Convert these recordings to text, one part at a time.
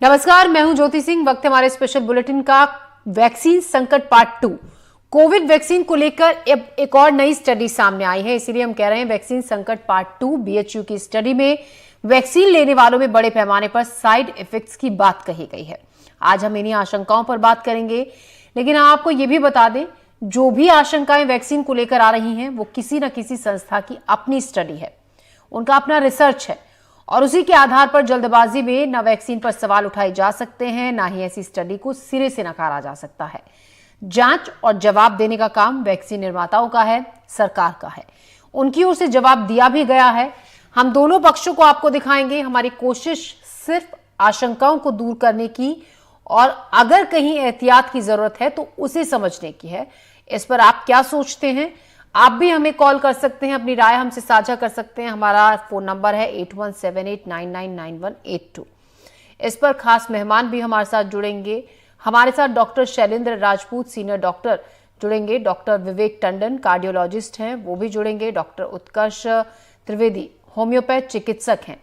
नमस्कार, मैं हूं ज्योति सिंह। वक्त है हमारे स्पेशल बुलेटिन का। वैक्सीन संकट पार्ट 2। कोविड वैक्सीन को लेकर एक और नई स्टडी सामने आई है, इसीलिए हम कह रहे हैं वैक्सीन संकट पार्ट 2। बीएचयू की स्टडी में वैक्सीन लेने वालों में बड़े पैमाने पर साइड इफेक्ट्स की बात कही गई है। आज हम इन्हीं आशंकाओं पर बात करेंगे, लेकिन हम आपको यह भी बता दें, जो भी आशंकाएं वैक्सीन को लेकर आ रही हैं वो किसी न किसी संस्था की अपनी स्टडी है, उनका अपना रिसर्च है, और उसी के आधार पर जल्दबाजी में न वैक्सीन पर सवाल उठाए जा सकते हैं, ना ही ऐसी स्टडी को सिरे से नकारा जा सकता है। जांच और जवाब देने का काम वैक्सीन निर्माताओं का है, सरकार का है। उनकी ओर से जवाब दिया भी गया है। हम दोनों पक्षों को आपको दिखाएंगे। हमारी कोशिश सिर्फ आशंकाओं को दूर करने की और अगर कहीं एहतियात की जरूरत है तो उसे समझने की है। इस पर आप क्या सोचते हैं? आप भी हमें कॉल कर सकते हैं, अपनी राय हमसे साझा कर सकते हैं। हमारा फोन नंबर है 8178999182। इस पर खास मेहमान भी हमारे साथ जुड़ेंगे। हमारे साथ doctor Shailendra Rajput, senior doctor जुड़ेंगे। डॉक्टर विवेक टंडन, कार्डियोलॉजिस्ट हैं, वो भी जुड़ेंगे। डॉक्टर उत्कर्ष त्रिवेदी, होम्योपैथ चिकित्सक हैं।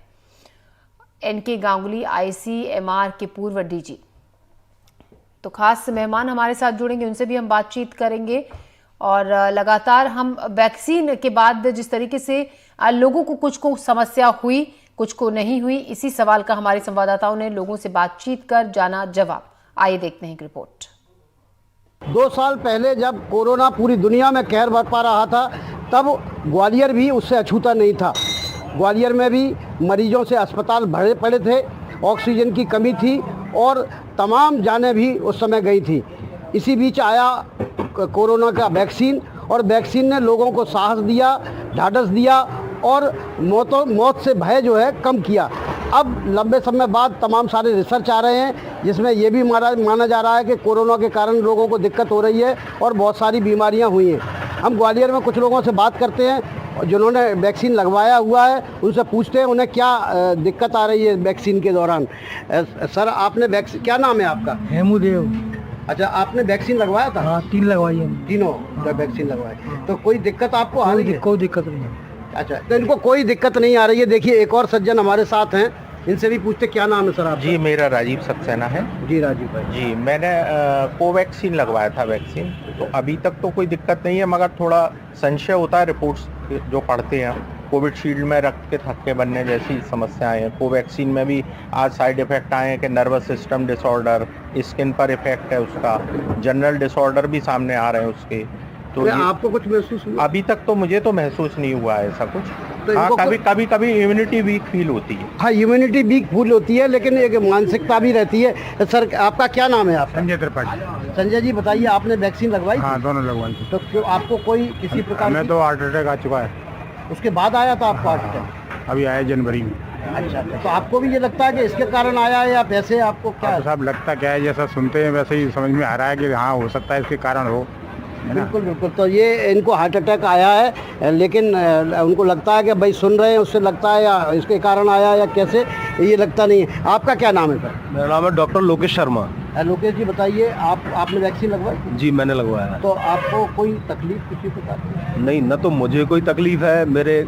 एनके गांगुली, आईसीएमआर के पूर्व डीजी। तो खास मेहमान हमारे साथ जुड़ेंगे, उनसे भी हम बातचीत करेंगे। और लगातार हम वैक्सीन के बाद जिस तरीके से लोगों को कुछ को समस्या हुई, कुछ को नहीं हुई, इसी सवाल का हमारे संवाददाताओं ने लोगों से बातचीत कर जाना जवाब। आइए देखते हैं एक रिपोर्ट। 2 साल पहले जब कोरोना पूरी दुनिया में कहर बरपा रहा था, तब ग्वालियर भी उससे अछूता नहीं था। ग्वालियर में भी मरीजों से अस्पताल भरे पड़े थे, ऑक्सीजन की कमी थी और तमाम जानें भी उस समय गई थी। इसी बीच आया कोरोना का वैक्सीन, और वैक्सीन ने लोगों को साहस दिया, ढाढ़स दिया और मौत से भय जो है कम किया। अब लंबे समय बाद तमाम सारे रिसर्च आ रहे हैं, जिसमें ये भी माना जा रहा है कि कोरोना के कारण लोगों को दिक्कत हो रही है और बहुत सारी बीमारियां हुई हैं। हम ग्वालियर में कुछ लोगों से बात करते हैं जिन्होंने वैक्सीन लगवाया हुआ है, उनसे पूछते हैं उन्हें क्या दिक्कत आ रही है वैक्सीन के दौरान। सर, आपने वैक्सीन, क्या नाम है आपका? हेमूदेव। अच्छा, आपने वैक्सीन लगवाया था? हाँ, 3 लगवाई है। तीनों वैक्सीन लगवाए। तो कोई दिक्कत आपको आ रही है? कोई दिक्कत नहीं है। अच्छा, तो इनको कोई दिक्कत नहीं आ रही है। देखिए, एक और सज्जन हमारे साथ हैं, इनसे भी पूछते क्या नाम है सर आपका? जी, मेरा राजीव सक्सेना है। जी राजीव भाई। जी, मैंने कोवैक्सीन लगवाया था वैक्सीन, तो अभी तक तो कोई दिक्कत नहीं है, मगर थोड़ा संशय होता है रिपोर्ट्स जो पढ़ते हैं। कोविशील्ड में रक्त के थक्के बनने जैसी समस्याएं हैं। कोवैक्सीन में भी आज साइड इफेक्ट आए हैं कि नर्वस सिस्टम डिसऑर्डर, स्किन पर इफेक्ट है उसका, जनरल डिसऑर्डर भी सामने आ रहे हैं उसके। तो आपको कुछ महसूस हुआ? अभी तक तो मुझे तो महसूस नहीं हुआ है ऐसा कुछ। तो हाँ, कभी इम्यूनिटी वीक फील होती है। हाँ, इम्यूनिटी वीक फील होती है, लेकिन एक मानसिकता भी रहती है। सर, आपका क्या नाम है? आप? संजय त्रिपाठी। संजय जी, बताइए, आपने वैक्सीन लगवाई? हाँ, दोनों लगवाई थी। तो क्यों आपको कोई किसी प्रकार मैं तो हार्ट अटैक आ चुका है। उसके बाद आया था आपको हार्ट अटैक? अभी आया जनवरी में। अच्छा, तो आपको भी ये लगता है कि इसके कारण आया है या वैसे आपको क्या है? साहब, लगता क्या है, जैसा सुनते हैं वैसे ही समझ में आ रहा है कि हाँ, हो सकता है इसके कारण हो। बिल्कुल बिल्कुल। तो ये इनको हार्ट अटैक आया है, लेकिन उनको लगता है कि भाई सुन रहे हैं उससे लगता है या इसके कारण आया या कैसे, ये लगता नहीं है। आपका क्या नाम है सर? मेरा नाम है डॉक्टर लोकेश शर्मा। लोकेश जी, बताइए, आपने वैक्सीन लगवाई? जी, मैंने लगवाया। तो आपको कोई तकलीफ किसी प्रकार की? नहीं, न तो मुझे कोई तकलीफ है, मेरे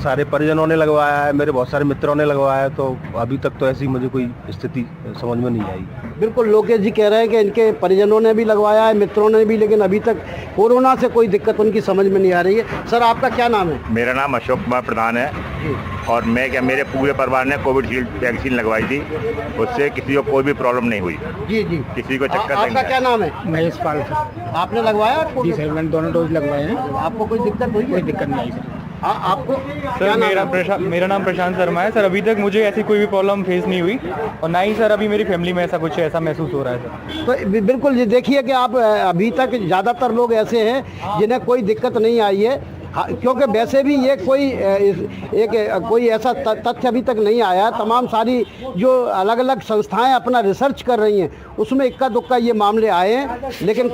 सारे परिजनों ने लगवाया है, मेरे बहुत सारे मित्रों ने लगवाया है, तो अभी तक तो ऐसी मुझे कोई स्थिति समझ में नहीं आई। बिल्कुल, लोकेश जी कह रहे हैं कि इनके परिजनों ने भी लगवाया है, मित्रों ने भी, लेकिन अभी तक कोरोना से कोई दिक्कत उनकी समझ में नहीं आ रही है। सर, आपका क्या नाम है? मेरा नाम अशोक कुमार प्रधान है। और मेरे पूरे परिवार ने कोविशील्ड वैक्सीन लगवाई थी, उससे किसी को कोई भी प्रॉब्लम नहीं हुई। जी जी। किसी को चक्कर नहीं। आपका क्या नाम है? महेश पाल। आपने लगवाया? जी सर, मैंने दोनों डोज लगवाए हैं। आपको कोई दिक्कत हुई? कोई दिक्कत नहीं आई सर। आपको सर, मेरा नाम प्रशांत शर्मा है सर। अभी तक मुझे ऐसी कोई भी प्रॉब्लम फेस नहीं हुई, और ना ही सर अभी मेरी फैमिली में ऐसा कुछ ऐसा महसूस हो रहा है सर। तो बिल्कुल, ये देखिए कि आप अभी तक ज़्यादातर लोग ऐसे हैं जिन्हें कोई दिक्कत नहीं आई है। क्योंकि वैसे भी ये कोई ऐसा तथ्य अभी तक नहीं आया। तमाम सारी जो अलग अलग संस्थाएं अपना रिसर्च कर रही हैं, उसमें इक्का दुक्का ये मामले आए हैं। लेकिन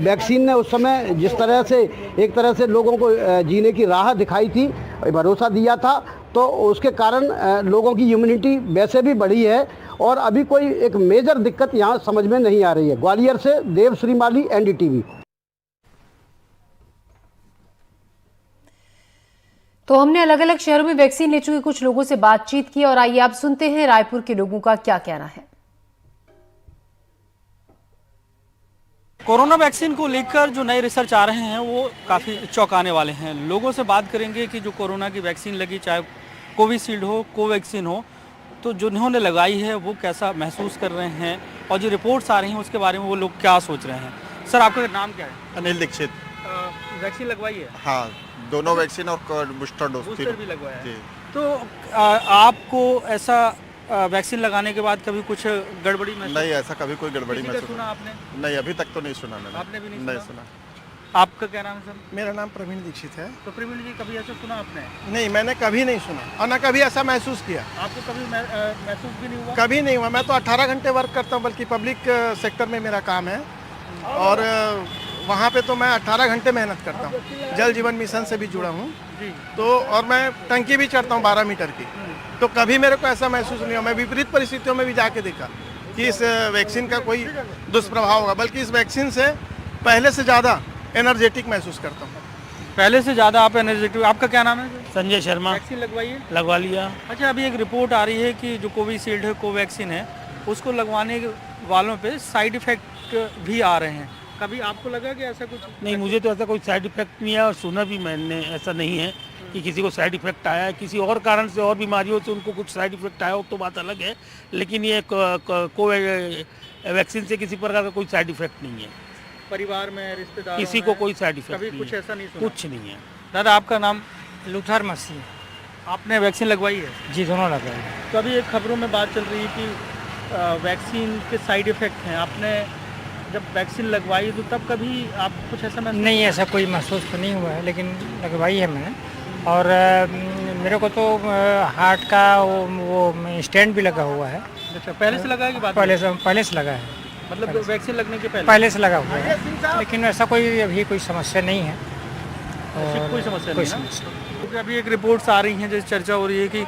वैक्सीन ने उस समय जिस तरह से एक तरह से लोगों को जीने की राह दिखाई थी, भरोसा दिया था, तो उसके कारण लोगों की इम्यूनिटी वैसे भी बढ़ी है और अभी कोई एक मेजर दिक्कत यहाँ समझ में नहीं आ रही है। ग्वालियर से देव श्रीमाली, एनडीटीवी। तो हमने अलग अलग शहरों में वैक्सीन ले चुके कुछ लोगों से बातचीत की, और आइए आप सुनते हैं रायपुर के लोगों का क्या कहना है। कोरोना वैक्सीन को लेकर जो नए रिसर्च आ रहे हैं वो काफ़ी चौंकाने वाले हैं। लोगों से बात करेंगे कि जो कोरोना की वैक्सीन लगी, चाहे कोविशील्ड हो, कोवैक्सीन हो, तो जिन्होंने लगाई है वो कैसा महसूस कर रहे हैं और जो रिपोर्ट्स आ रही हैं उसके बारे में वो लोग क्या सोच रहे हैं। सर, आपका नाम क्या है? अनिल दीक्षित। वैक्सीन लगवाई है? हाँ, दोनों वैक्सीन और बूस्टर डोज बूस्टर भी लगवाया है। जी। तो आपको ऐसा वैक्सीन लगाने के बाद कभी कुछ गड़बड़ी महसूस? नहीं, ऐसा कभी कोई गड़बड़ी किसी का महसूस सुना आपने? नहीं, अभी तक तो नहीं सुना मैंने। आपने भी नहीं सुना। आपका क्या नाम है सर? मेरा नाम प्रवीण दीक्षित है। तो प्रवीण जी, कभी ऐसा सुना आपने? नहीं, मैंने कभी नहीं सुना और ना कभी ऐसा महसूस किया। आपको कभी महसूस भी नहीं हुआ? कभी नहीं हुआ। मैं तो 18 घंटे वर्क करता हूँ, बल्कि पब्लिक सेक्टर में मेरा काम है और वहाँ पे तो मैं 18 घंटे मेहनत करता हूँ। जल जीवन मिशन से भी जुड़ा हूँ तो, और मैं टंकी भी चढ़ता हूँ 12 मीटर की, तो कभी मेरे को ऐसा महसूस नहीं हुआ। मैं विपरीत परिस्थितियों में भी जाके देखा कि इस वैक्सीन का कोई दुष्प्रभाव होगा, बल्कि इस वैक्सीन से पहले से ज़्यादा एनर्जेटिक महसूस करता हूँ। पहले से ज़्यादा आप एनर्जेटिक। आपका क्या नाम है? संजय शर्मा। वैक्सीन लगवाई है? लगवा लिया। अच्छा, अभी एक रिपोर्ट आ रही है कि जो कोविशील्ड है, कोवैक्सीन है, उसको लगवाने वालों पे साइड इफेक्ट भी आ रहे हैं। कभी आपको लगा कि ऐसा कुछ? नहीं, मुझे तो ऐसा कोई साइड इफेक्ट नहीं है और सुना भी मैंने ऐसा नहीं है कि किसी को साइड इफेक्ट आया है। किसी और कारण से और बीमारियों से उनको कुछ साइड इफेक्ट आया हो तो बात अलग है, लेकिन ये वैक्सीन से किसी प्रकार का कोई साइड इफेक्ट नहीं है। परिवार में, रिश्तेदार किसी को कोई साइड इफेक्ट कभी कुछ ऐसा नहीं सुना? कुछ नहीं है। दादा, आपका नाम? लुथर मसीह। आपने वैक्सीन लगवाई है? जी, दोनों लगवाई। तो अभी एक खबरों में बात चल रही है कि वैक्सीन के साइड इफेक्ट हैं। आपने जब वैक्सीन लगवाई तो तब कभी आप कुछ ऐसा महसूस? नहीं, ऐसा कोई महसूस तो नहीं हुआ है, लेकिन लगवाई है मैंने। और मेरे को तो हार्ट का वो स्टैंड भी लगा हुआ है। अच्छा, पहले से लगा है कि बाद? पहले से लगा है। मतलब वैक्सीन लगने के पहले से लगा हुआ है, लेकिन ऐसा कोई अभी कोई समस्या नहीं है। कोई समस्या नहीं है। क्योंकि अभी एक रिपोर्ट्स आ रही हैं जैसे चर्चा हो रही है कि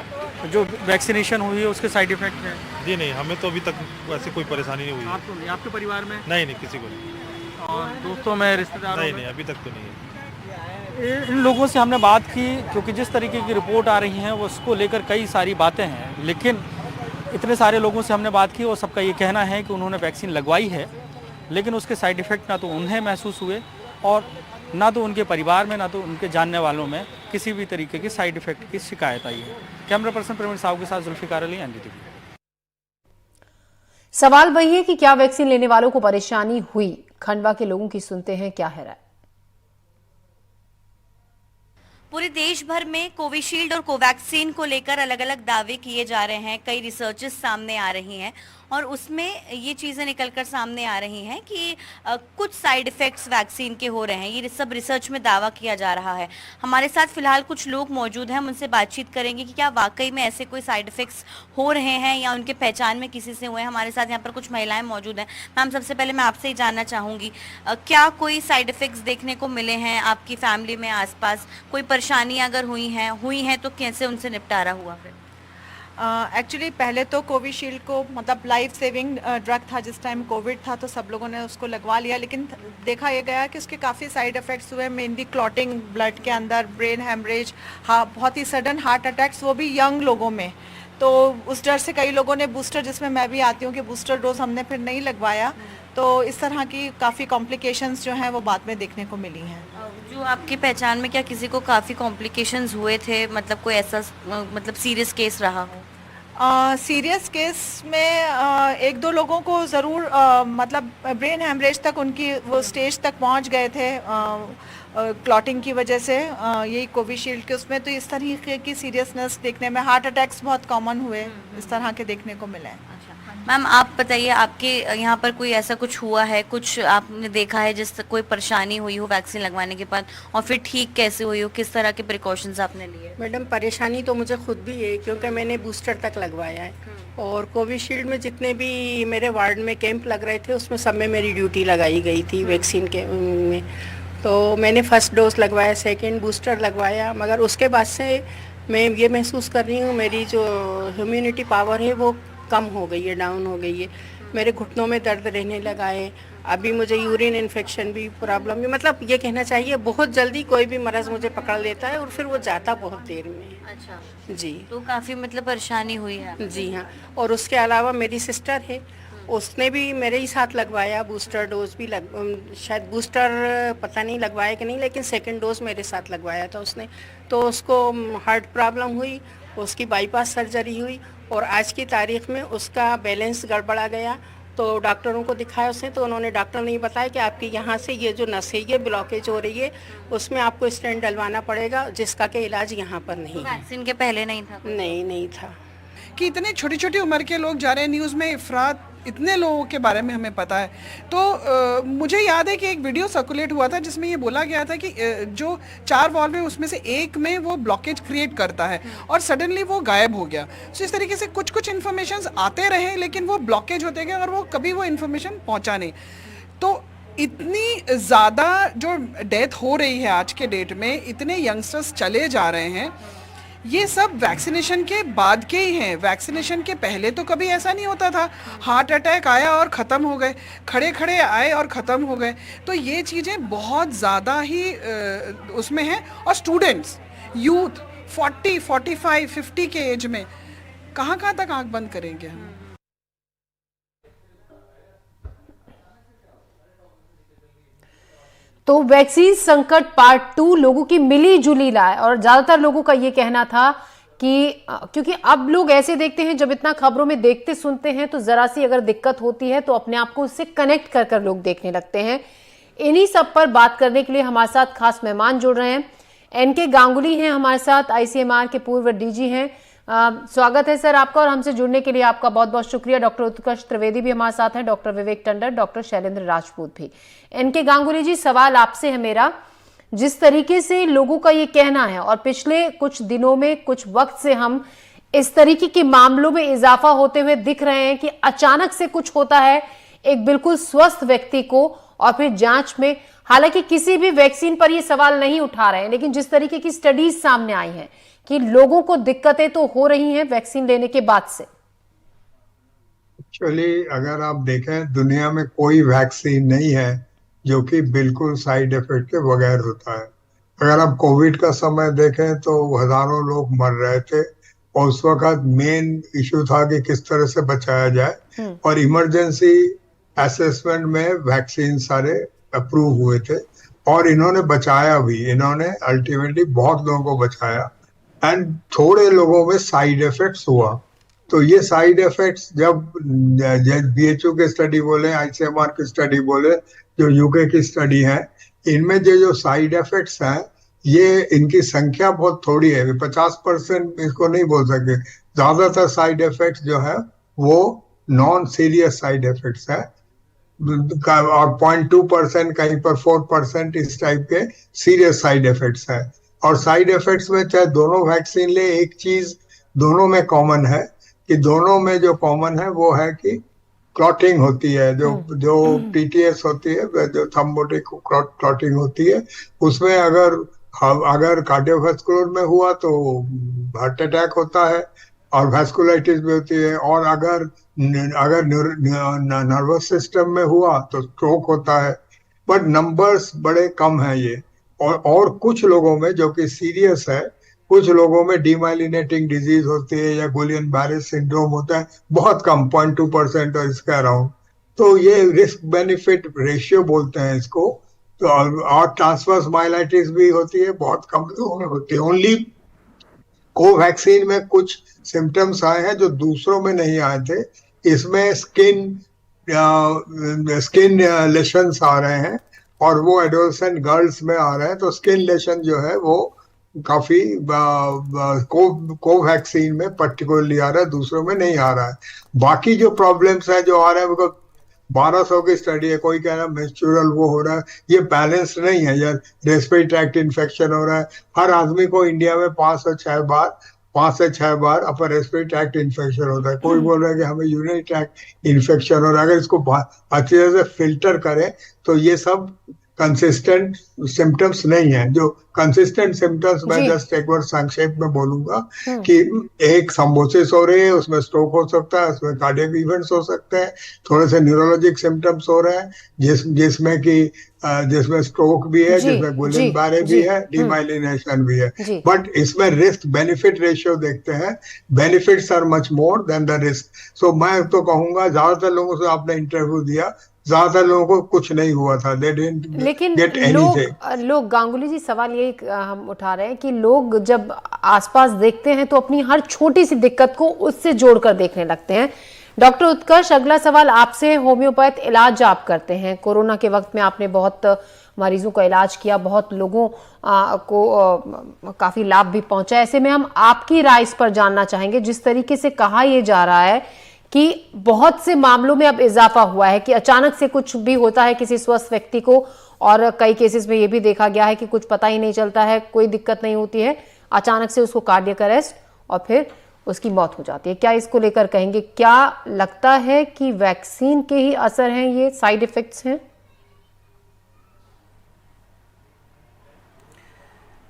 जो वैक्सीनेशन हुई है उसके साइड इफेक्ट हैं। जी नहीं, हमें तो अभी तक वैसे कोई परेशानी नहीं हुई। आपको नहीं? आपके परिवार में? नहीं, किसी को नहीं। और दोस्तों में, रिश्तेदारों में? नहीं, अभी तक तो नहीं है। इन लोगों से हमने बात की, क्योंकि जिस तरीके की रिपोर्ट आ रही हैं वो उसको लेकर कई सारी बातें हैं, लेकिन इतने सारे लोगों से हमने बात की और सबका ये कहना है कि उन्होंने वैक्सीन लगवाई है, लेकिन उसके साइड इफ़ेक्ट ना तो उन्हें महसूस हुए और ना तो उनके परिवार में, ना तो उनके जानने वालों में किसी भी तरीके की साइड इफ़ेक्ट की शिकायत आई है। कैमरा पर्सन प्रवीण साहू के साथ जुल्फिकार अली, एनडीटीवी। सवाल वही है कि क्या वैक्सीन लेने वालों को परेशानी हुई? खंडवा के लोगों की सुनते हैं क्या है राय। पूरे देश भर में कोविशील्ड और कोवैक्सीन को लेकर अलग अलग दावे किए जा रहे हैं, कई रिसर्चेस सामने आ रही हैं और उसमें ये चीज़ें निकलकर सामने आ रही हैं कि कुछ साइड इफ़ेक्ट्स वैक्सीन के हो रहे हैं। ये सब रिसर्च में दावा किया जा रहा है। हमारे साथ फिलहाल कुछ लोग मौजूद हैं, हम उनसे बातचीत करेंगे कि क्या वाकई में ऐसे कोई साइड इफ़ेक्ट्स हो रहे हैं या उनके पहचान में किसी से हुए हैं। हमारे साथ यहाँ पर कुछ महिलाएं मौजूद हैं। मैम, सबसे पहले मैं आपसे ही जानना चाहूँगी, क्या कोई साइड इफ़ेक्ट्स देखने को मिले हैं आपकी फैमिली में, आसपास कोई परेशानी अगर हुई हैं तो कैसे उनसे निपटारा हुआ फिर? एक्चुअली पहले तो कोविशील्ड को मतलब लाइफ सेविंग ड्रग था। जिस टाइम कोविड था तो सब लोगों ने उसको लगवा लिया, लेकिन देखा यह गया कि उसके काफ़ी साइड इफ़ेक्ट्स हुए। मेनली क्लॉटिंग ब्लड के अंदर, ब्रेन हेमरेज, हाँ, बहुत ही सडन हार्ट अटैक्स, वो भी यंग लोगों में। तो उस डर से कई लोगों ने बूस्टर, जिसमें मैं भी आती हूँ, कि बूस्टर डोज हमने फिर नहीं लगवाया। तो इस तरह की काफ़ी कॉम्प्लिकेशंस जो हैं वो बाद में देखने को मिली हैं। जो आपकी पहचान में क्या किसी को काफ़ी कॉम्प्लिकेशंस हुए थे, मतलब कोई ऐसा मतलब सीरियस केस रहा हो? सीरियस केस में एक दो लोगों को ज़रूर मतलब ब्रेन हेमरेज तक उनकी वो स्टेज तक पहुंच गए थे क्लॉटिंग की वजह से, यही कोविशील्ड के उसमें। तो इस तरीके की सीरियसनेस देखने में, हार्ट अटैक्स बहुत कॉमन हुए, इस तरह के देखने को मिले। मैम, आप बताइए, आपके यहाँ पर कोई ऐसा कुछ हुआ है, कुछ आपने देखा है जिससे कोई परेशानी हुई हो वैक्सीन लगवाने के बाद, और फिर ठीक कैसे हुई हो, किस तरह के प्रिकॉशंस आपने लिए? मैडम, परेशानी तो मुझे खुद भी है, क्योंकि मैंने बूस्टर तक लगवाया है और कोविशील्ड में जितने भी मेरे वार्ड में कैंप लग रहे थे उसमें सब में मेरी ड्यूटी लगाई गई थी वैक्सीन के में। तो मैंने फर्स्ट डोज लगवाया, सेकेंड बूस्टर लगवाया, मगर उसके बाद से मैं ये महसूस कर रही हूँ मेरी जो इम्यूनिटी पावर है वो कम हो गई है, डाउन हो गई है। मेरे घुटनों में दर्द रहने लगा है, अभी मुझे यूरिन इन्फेक्शन भी प्रॉब्लम है। मतलब ये कहना चाहिए बहुत जल्दी कोई भी मर्ज़ मुझे पकड़ लेता है और फिर वो जाता बहुत देर में। अच्छा जी, तो काफ़ी मतलब परेशानी हुई है? जी हाँ। और उसके अलावा मेरी सिस्टर है, उसने भी मेरे ही साथ लगवाया, बूस्टर डोज भी शायद बूस्टर पता नहीं लगवाया कि नहीं, लेकिन सेकंड डोज मेरे साथ लगवाया था उसने। तो उसको हार्ट प्रॉब्लम हुई, उसकी बाईपास सर्जरी हुई और आज की तारीख में उसका बैलेंस गड़बड़ा गया। तो डॉक्टरों को दिखाया उसने, तो उन्होंने डॉक्टर ने बताया कि आपकी यहाँ से ये जो नस है ये ब्लॉकेज हो रही है, उसमें आपको स्टेंट डलवाना पड़ेगा, जिसका कि इलाज यहाँ पर नहीं है। वैक्सीन के पहले नहीं था? नहीं था। कि इतने छोटी छोटी उम्र के लोग जा रहे हैं, न्यूज़ में अफराद इतने लोगों के बारे में हमें पता है। तो मुझे याद है कि एक वीडियो सर्कुलेट हुआ था जिसमें ये बोला गया था कि जो 4 वाल्व है उसमें से एक में वो ब्लॉकेज क्रिएट करता है और सडनली वो गायब हो गया। तो इस तरीके से कुछ कुछ इन्फॉर्मेशन आते रहे, लेकिन वो ब्लॉकेज होते गए और वो कभी वो इन्फॉर्मेशन पहुंचा नहीं। तो इतनी ज़्यादा जो डेथ हो रही है आज के डेट में, इतने यंगस्टर्स चले जा रहे हैं, ये सब वैक्सीनेशन के बाद के ही हैं। वैक्सीनेशन के पहले तो कभी ऐसा नहीं होता था, हार्ट अटैक आया और ख़त्म हो गए, खड़े खड़े आए और ख़त्म हो गए। तो ये चीज़ें बहुत ज़्यादा ही उसमें हैं। और स्टूडेंट्स, यूथ 40, 45, 50 के एज में कहाँ तक आँख बंद करेंगे हम। तो वैक्सीन संकट पार्ट 2 लोगों की मिली जुली लाए, और ज्यादातर लोगों का ये कहना था कि क्योंकि अब लोग ऐसे देखते हैं, जब इतना खबरों में देखते सुनते हैं तो जरा सी अगर दिक्कत होती है तो अपने आप को उससे कनेक्ट कर लोग देखने लगते हैं। इन्हीं सब पर बात करने के लिए हमारे साथ खास मेहमान जुड़ रहे हैं। एनके गांगुली हैं हमारे साथ, आईसीएमआर के पूर्व डीजी हैं। स्वागत है सर आपका, और हमसे जुड़ने के लिए आपका बहुत बहुत शुक्रिया। डॉक्टर उत्कर्ष त्रिवेदी भी हमारे साथ हैं, डॉक्टर विवेक टंडन, डॉक्टर शैलेंद्र राजपूत भी। एनके गांगुली जी, सवाल आपसे है मेरा, जिस तरीके से लोगों का ये कहना है और पिछले कुछ दिनों में, कुछ वक्त से हम इस तरीके के मामलों में इजाफा होते हुए दिख रहे हैं कि अचानक से कुछ होता है एक बिल्कुल स्वस्थ व्यक्ति को, और फिर जांच में, हालांकि किसी भी वैक्सीन पर ये सवाल नहीं उठा रहे हैं, लेकिन जिस तरीके की स्टडीज सामने आई हैं कि लोगों को दिक्कतें तो हो रही हैं वैक्सीन लेने के बाद से। एक्चुअली अगर आप देखें, दुनिया में कोई वैक्सीन नहीं है जो कि बिल्कुल साइड इफेक्ट के बगैर होता है। अगर आप कोविड का समय देखें तो हजारों लोग मर रहे थे और उस वक्त मेन इशू था कि किस तरह से बचाया जाए, और इमरजेंसी असेसमेंट में वैक्सीन सारे अप्रूव हुए थे और इन्होंने बचाया भी, इन्होंने अल्टीमेटली बहुत लोगों को बचाया। एंड थोड़े लोगों में साइड इफेक्ट्स हुआ। तो ये साइड इफेक्ट्स जब बीएचयू के स्टडी बोले, आईसीएमआर की स्टडी बोले, जो यूके की स्टडी है, इनमें जो साइड इफेक्ट्स हैं, ये इनकी संख्या बहुत थोड़ी है। 50% इसको नहीं बोल सकते। ज्यादातर साइड इफेक्ट्स जो है वो नॉन सीरियस साइड इफेक्ट्स है, और 0.2%, कहीं पर 4% इस टाइप के सीरियस साइड इफेक्ट्स है। और साइड इफेक्ट्स में चाहे दोनों वैक्सीन ले, एक चीज दोनों में कॉमन है कि दोनों में जो कॉमन है वो है कि क्लॉटिंग होती है, जो टीटीएस होती है, जो थ्रोम्बोटिक क्लॉटिंग होती है, उसमें अगर कार्डियोवास्कुलर में हुआ तो हार्ट अटैक होता है और वैस्कुलाइटिस भी होती है, और अगर नर्वस सिस्टम में हुआ तो स्ट्रोक होता है। बट नंबर्स बड़े कम हैं ये। और कुछ लोगों में जो कि सीरियस है, कुछ लोगों में डीमाइलिनेटिंग डिजीज होती है या गुलियन बैरे सिंड्रोम होता है, बहुत कम, 0.2% और इसके अराउंड। तो ये रिस्क बेनिफिट रेशियो बोलते हैं इसको। तो और ट्रांसवर्स माइलाइटिस भी होती है, बहुत कम लोगों में होती है। ओनली कोवैक्सीन में कुछ सिम्टम्स आए हैं जो दूसरों में नहीं आए थे। इसमें स्किन लेशंस आ रहे हैं और वो एडोलसेंट गर्ल्स में आ रहे हैं। तो स्किन लेशन जो है वो काफी कोवैक्सीन में पर्टिकुलरली आ रहा है, दूसरों में नहीं आ रहा है। बाकी जो प्रॉब्लम्स है जो आ रहे हैं, वो 1200 की स्टडी है, कोई कह रहा है मेंस्ट्रुअल वो हो रहा है, ये बैलेंस नहीं है यार। रेस्पिरेटरी ट्रैक्ट इन्फेक्शन हो रहा है, हर आदमी को इंडिया में 5 से 6 बार अपर रेस्पिरेटरी ट्रैक्ट इन्फेक्शन होता है। कोई बोल रहा है कि हमें यूरिनरी ट्रैक्ट इन्फेक्शन हो रहा है। अगर इसको अच्छी तरह से फिल्टर करें तो ये सब कंसिस्टेंट सिम्टम्स नहीं है। जो कंसिस्टेंट सिम्टम्स मैं जी। जस्ट एक बार संक्षेप में बोलूंगा कि एक थ्रोम्बोसिस हो रही है, उसमें स्ट्रोक हो सकता है, उसमें कार्डियक इवेंट्स हो सकते हैं, थोड़े से न्यूरोलॉजिक सिम्टम्स हो रहे हैं जिसमें कि जिसमें स्ट्रोक भी है, जी, जिसमें गुलिन जी, बारे भी जी, है, डिमाइलिनेशन भी है। जी। बट इसमें रिस्क बेनिफिट रेशियो देखते हैं, benefits are much more than the risk. So मैं तो कहूंगा ज्यादातर लोगों से आपने इंटरव्यू दिया, ज्यादातर लोगों को कुछ नहीं हुआ था, दे डिडंट लेकिन गेट एनीथिंग। लोग गांगुली जी सवाल यही हम उठा रहे हैं कि लोग जब आसपास देखते हैं तो अपनी हर छोटी सी दिक्कत को उससे जोड़कर देखने लगते हैं। डॉक्टर उत्कर्ष, अगला सवाल आपसे। होम्योपैथ इलाज आप करते हैं, कोरोना के वक्त में आपने बहुत मरीजों का इलाज किया, बहुत लोगों को काफी लाभ भी पहुंचा। ऐसे में हम आपकी राय इस पर जानना चाहेंगे। जिस तरीके से कहा यह जा रहा है कि बहुत से मामलों में अब इजाफा हुआ है कि अचानक से कुछ भी होता है किसी स्वस्थ व्यक्ति को, और कई केसेस में ये भी देखा गया है कि कुछ पता ही नहीं चलता है, कोई दिक्कत नहीं होती है, अचानक से उसको कार्डियक अरेस्ट और फिर उसकी मौत हो जाती है। क्या इसको लेकर कहेंगे? क्या लगता है कि वैक्सीन के ही असर हैं, ये साइड इफेक्ट्स हैं?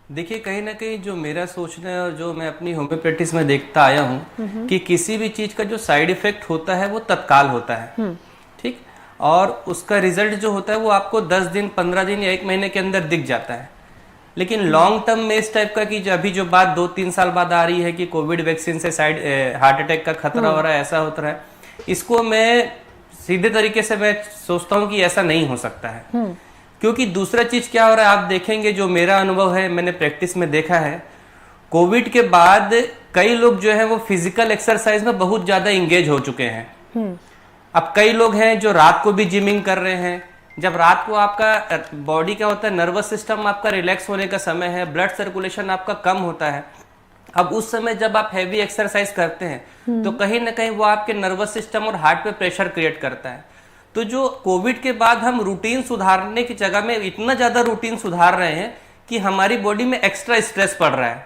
देखिए, कहीं ना कहीं जो मेरा सोचना है और जो मैं अपनी होम्योपैथिस में देखता आया हूँ कि किसी भी चीज का जो साइड इफेक्ट होता है वो तत्काल होता है, ठीक, और उसका रिजल्ट जो होता है वो आपको 10 दिन 15 दिन या 1 महीने के अंदर दिख जाता है। लेकिन लॉन्ग टर्म में इस टाइप का कि अभी जो बात 2-3 साल बाद आ रही है कि कोविड वैक्सीन से हार्ट अटैक का खतरा हो रहा है, ऐसा होता है, इसको मैं सीधे तरीके से मैं सोचता हूँ कि ऐसा नहीं हो सकता है। क्योंकि दूसरा चीज क्या हो रहा है, आप देखेंगे, जो मेरा अनुभव है, मैंने प्रैक्टिस में देखा है, कोविड के बाद कई लोग जो है वो फिजिकल एक्सरसाइज में बहुत ज्यादा इंगेज हो चुके हैं। अब कई लोग हैं जो रात को भी जिमिंग कर रहे हैं। जब रात को आपका बॉडी क्या होता है, नर्वस सिस्टम आपका रिलैक्स होने का समय है, ब्लड सर्कुलेशन आपका कम होता है। अब उस समय जब आप हैवी एक्सरसाइज करते हैं तो कहीं ना कहीं वो आपके नर्वस सिस्टम और हार्ट पे प्रेशर क्रिएट करता है। तो जो कोविड के बाद हम रूटीन सुधारने की जगह में इतना ज्यादा रूटीन सुधार रहे हैं कि हमारी बॉडी में एक्स्ट्रा स्ट्रेस पड़ रहा है।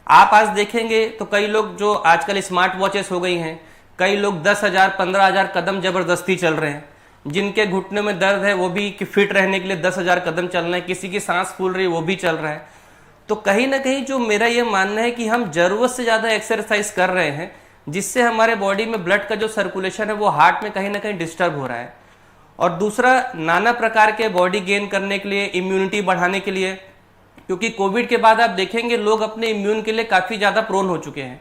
आप आज देखेंगे तो कई लोग जो आजकल स्मार्ट वॉचेस हो गई हैं, कई लोग 10,000 15,000 कदम जबरदस्ती चल रहे हैं। जिनके घुटने में दर्द है वो भी कि फिट रहने के लिए 10,000 कदम चलना है, किसी की सांस फूल रही है वो भी चल रहा है। तो कहीं ना कहीं जो मेरा ये मानना है कि हम जरूरत से ज्यादा एक्सरसाइज कर रहे हैं, जिससे हमारे बॉडी में ब्लड का जो सर्कुलेशन है वो हार्ट में कहीं ना कहीं डिस्टर्ब हो रहा है। और दूसरा, नाना प्रकार के बॉडी गेन करने के लिए, इम्यूनिटी बढ़ाने के लिए, क्योंकि कोविड के बाद आप देखेंगे लोग अपने इम्यून के लिए काफी ज्यादा प्रोन हो चुके हैं,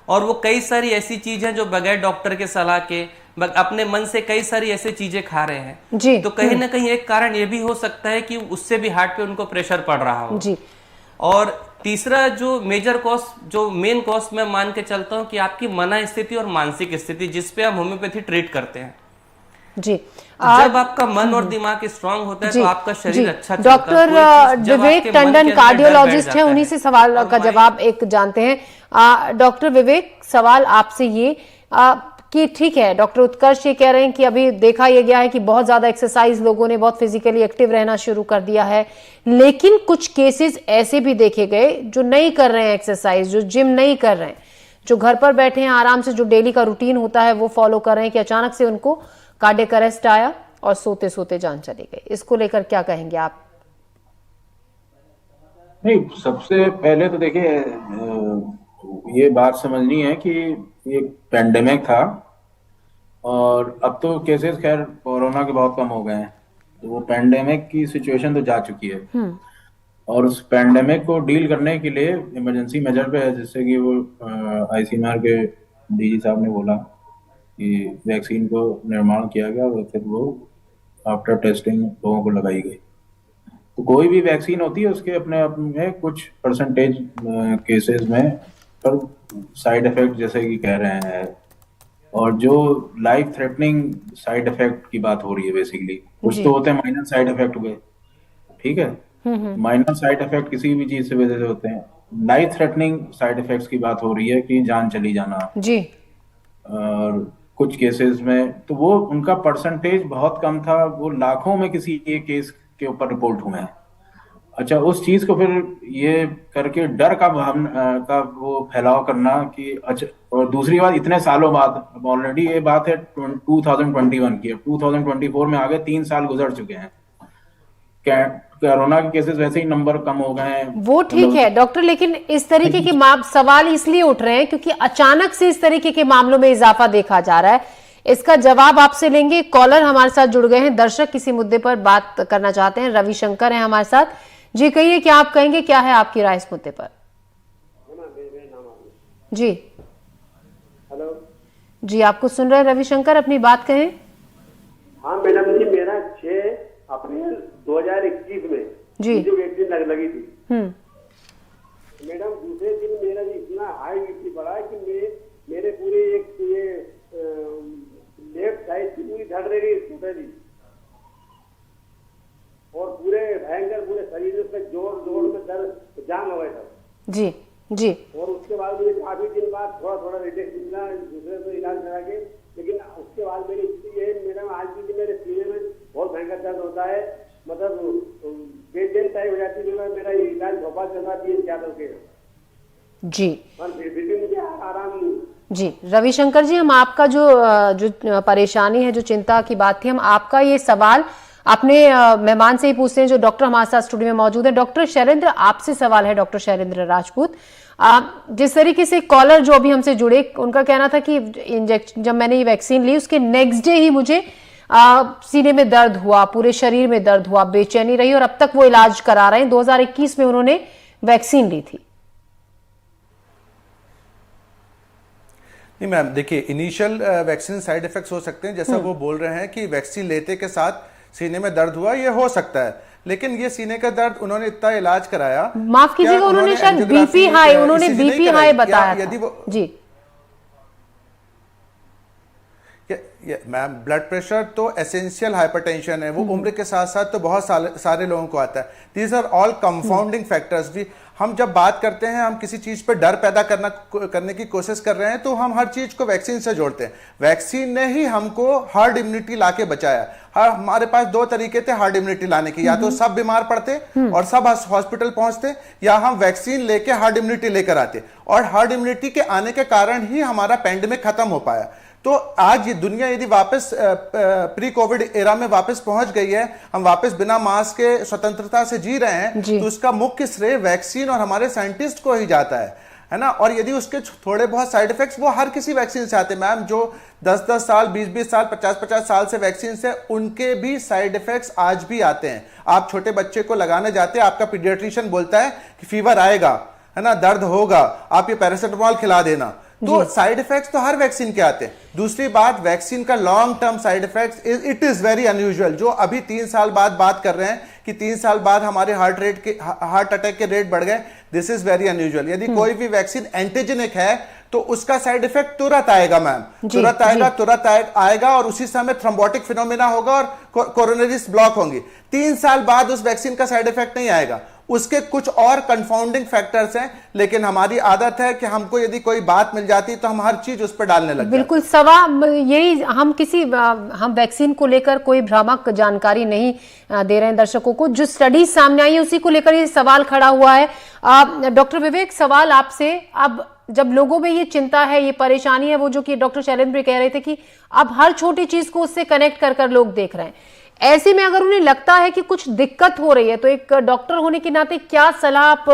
और वो कई सारी ऐसी चीजें जो बगैर डॉक्टर के सलाह के अपने मन से कई सारी ऐसी चीजें खा रहे हैं जी। तो कहीं ना कहीं एक कारण ये भी हो सकता है कि उससे भी हार्ट पे उनको प्रेशर पड़ रहा हो जी। और तीसरा जो मेजर कॉज, जो मेन कॉज मैं मान के चलता हूँ कि आपकी मन स्थिति और मानसिक स्थिति, जिसपे हम होम्योपैथी ट्रीट करते हैं जी। जब आपका मन और दिमाग स्ट्रांग होता है तो आपका शरीर अच्छा चलता है। डॉक्टर विवेक टंडन कार्डियोलॉजिस्ट हैं, उन्हीं से सवाल का जवाब एक जानते हैं। डॉक्टर विवेक, सवाल आपसे ये कि ठीक है, डॉक्टर उत्कर्ष ये कह रहे हैं कि अभी देखा यह गया है कि बहुत ज्यादा एक्सरसाइज, लोगों ने बहुत फिजिकली एक्टिव रहना शुरू कर दिया है, लेकिन कुछ केसेस ऐसे भी देखे गए जो नहीं कर रहे हैं एक्सरसाइज, जो जिम नहीं कर रहे हैं, जो घर पर बैठे हैं आराम से, जो डेली का रूटीन होता है वो फॉलो कर रहे हैं, कि अचानक से उनको कार्डियक अरेस्ट आया और सोते सोते जान चली गई। इसको लेकर क्या कहेंगे आप? नहीं, सबसे पहले तो देखिए ये बात समझनी है कि ये पेंडेमिक था और अब तो केसेस खैर कोरोना के बहुत कम हो गए हैं, तो वो पेंडेमिक की सिचुएशन तो जा चुकी है और उस पेंडेमिक को डील करने के लिए इमरजेंसी मेजर पे है, जिससे कि वो आईसीएमआर के डीजी साहब ने बोला कि वैक्सीन को निर्माण किया गया और फिर वो आफ्टर टेस्टिंग लोगों को लगाई गई। तो कोई भी वैक्सीन होती है उसके अपने में कुछ परसेंटेज केसेस में पर साइड इफेक्ट जैसे कि कह रहे हैं, और जो लाइफ थ्रेटनिंग साइड इफेक्ट की बात हो रही है बेसिकली, कुछ तो होते हैं माइनर साइड इफेक्ट हुए, ठीक है, माइनर साइड इफेक्ट किसी भी चीज से वजह से होते हैं। लाइफ थ्रेटनिंग साइड इफेक्ट्स की बात हो रही है कि जान चली जाना जी, और कुछ केसेस में तो वो उनका परसेंटेज बहुत कम था, वो लाखों में किसी एक केस के ऊपर रिपोर्ट हुए हैं। अच्छा, उस चीज को फिर ये करके डर का का वो फैलाव करना कि अच्छा, और दूसरी बात इतने सालों बाद, ऑलरेडी ये बात है 2021 की, 2024 में आगे 3 साल गुजर चुके हैं, कोरोना के केसेस वैसे ही नंबर कम हो गए हैं। वो ठीक है डॉक्टर, लेकिन इस तरीके के सवाल इसलिए उठ रहे हैं क्योंकि अचानक से इस तरीके के मामलों में इजाफा देखा जा रहा है। इसका जवाब आपसे लेंगे। कॉलर हमारे साथ जुड़ गए हैं, दर्शक किसी मुद्दे पर बात करना चाहते हैं। रविशंकर हैं हमारे साथ। जी कहिए, क्या आप कहेंगे, क्या है आपकी राय इस मुद्दे पर? जी हेलो जी, आपको सुन रहे हैं रविशंकर, अपनी बात कहें। हाँ मैडम जी, मेरा 6 अप्रैल 2021 में जी जो वैक्सीन लगी थी मैडम, दूसरे दिन मेरा इतना हाई बीपी बढ़ा कि मेरे पूरे ये लेफ्ट साइड की पूरी धड़ रही टोटली, और पूरे भयंकर पूरे शरीर में जोड़ में दर्द जाम हो गया था जी जी। और उसके बाद मुझे काफी दिन बाद थोड़ा रिलैक्स मिला दूसरे को इलाज करा के, लेकिन उसके बाद मेरी स्थिति है मैडम आज भी मेरे सीने में बहुत भयंकर दर्द होता है, मतलब बेचैन टाइप हो जाती है। मेरा ये इलाज भोपाल चल रहा है क्या करके जी, और फिर भी मुझे आराम नहीं। जी रविशंकर जी, हम आपका जो परेशानी है, जो चिंता की बात थी, हम आपका ये सवाल अपने मेहमान से ही पूछते हैं जो डॉक्टर हमारे साथ स्टूडियो में मौजूद है। डॉक्टर शैलेंद्र, आपसे सवाल है। डॉक्टर शैलेंद्र राजपूत, जिस तरीके से कॉलर जो अभी हमसे जुड़े, उनका कहना था कि इंजेक्शन जब मैंने ये वैक्सीन ली उसके नेक्स्ट डे ही मुझे सीने में दर्द हुआ, पूरे शरीर में दर्द हुआ, बेचैनी रही, और अब तक वो इलाज करा रहे हैं। 2021 में उन्होंने वैक्सीन ली थी। नहीं मैम, देखिए इनिशियल वैक्सीन साइड इफेक्ट्स हो सकते हैं, जैसा वो बोल रहे हैं कि वैक्सीन लेते के साथ सीने में दर्द हुआ, ये हो सकता है, लेकिन ये सीने का दर्द उन्होंने इतना इलाज कराया, माफ कीजिएगा, उन्होंने शायद बीपी हाई, उन्होंने बीपी हाई बताया था। यदि वो जी मैम, ब्लड प्रेशर तो एसेंशियल हाइपरटेंशन है, वो उम्र के साथ साथ तो बहुत सारे लोगों को आता है। These are all confounding factors. भी हम जब बात करते हैं, हम किसी चीज पर डर पैदा करने की कोशिश कर रहे हैं, तो हम हर चीज को वैक्सीन से जोड़ते हैं। वैक्सीन ने ही हमको हर्ड इम्यूनिटी लाके बचाया। हमारे पास 2 तरीके थे हर्ड इम्यूनिटी लाने के, या तो सब बीमार पड़ते और सब हॉस्पिटल पहुंचते, या हम वैक्सीन लेके हर्ड इम्यूनिटी लेकर आते, और हर्ड इम्यूनिटी के आने के कारण ही हमारा पेंडेमिक खत्म हो पाया। तो आज ये दुनिया यदि वापस प्री कोविड एरा में वापस पहुंच गई है, हम वापस बिना मास्क के स्वतंत्रता से जी रहे हैं, तो उसका मुख्य श्रेय वैक्सीन और हमारे साइंटिस्ट को ही जाता है ना। और यदि उसके थोड़े बहुत साइड इफेक्ट्स वो हर किसी वैक्सीन से आते हैं मैम, जो 10-10 साल, 20-20 साल, 50-50 साल से वैक्सीन से, उनके भी साइड इफेक्ट्स आज भी आते हैं। आप छोटे बच्चे को लगाने जाते हैं, आपका पीडियाट्रिशियन बोलता है कि फीवर आएगा, है ना, दर्द होगा, आप ये पैरासिटामोल खिला देना। तो साइड इफेक्ट्स तो हर वैक्सीन के आते हैं। दूसरी बात, वैक्सीन का long term side effects it is very unusual. जो अभी 3 साल बाद बात कर रहे हैं कि 3 साल बाद हमारे हार्ट अटैक के रेट बढ़ गए, दिस इज वेरी अनयूजुअल। यदि कोई भी वैक्सीन एंटीजेनिक है तो उसका साइड इफेक्ट तुरंत आएगा मैम, तुरंत आएगा, और उसी समय थ्रोम्बोटिक फिनोमेना होगा और कोरोनरीज ब्लॉक होंगी। 3 साल बाद उस वैक्सीन का साइड इफेक्ट नहीं आएगा, उसके कुछ और कंफाउंडिंग फैक्टर्स हैं। लेकिन हमारी आदत है कि हमको यदि कोई बात मिल जाती तो हम हर चीज उस पर डालने लगते हैं। बिल्कुल यही हम वैक्सीन को लेकर कोई भ्रामक जानकारी नहीं दे रहे हैं दर्शकों को। जो स्टडी सामने आई है उसी को लेकर ये सवाल खड़ा हुआ है। डॉक्टर विवेक, सवाल आपसे, अब जब लोगों में ये चिंता है, ये परेशानी है, वो जो कि डॉक्टर शैलेंद्र कह रहे थे कि अब हर छोटी चीज को उससे कनेक्ट कर लोग देख रहे हैं, ऐसे में अगर उन्हें लगता है कि कुछ दिक्कत हो रही है, तो एक डॉक्टर होने के नाते क्या सलाह आप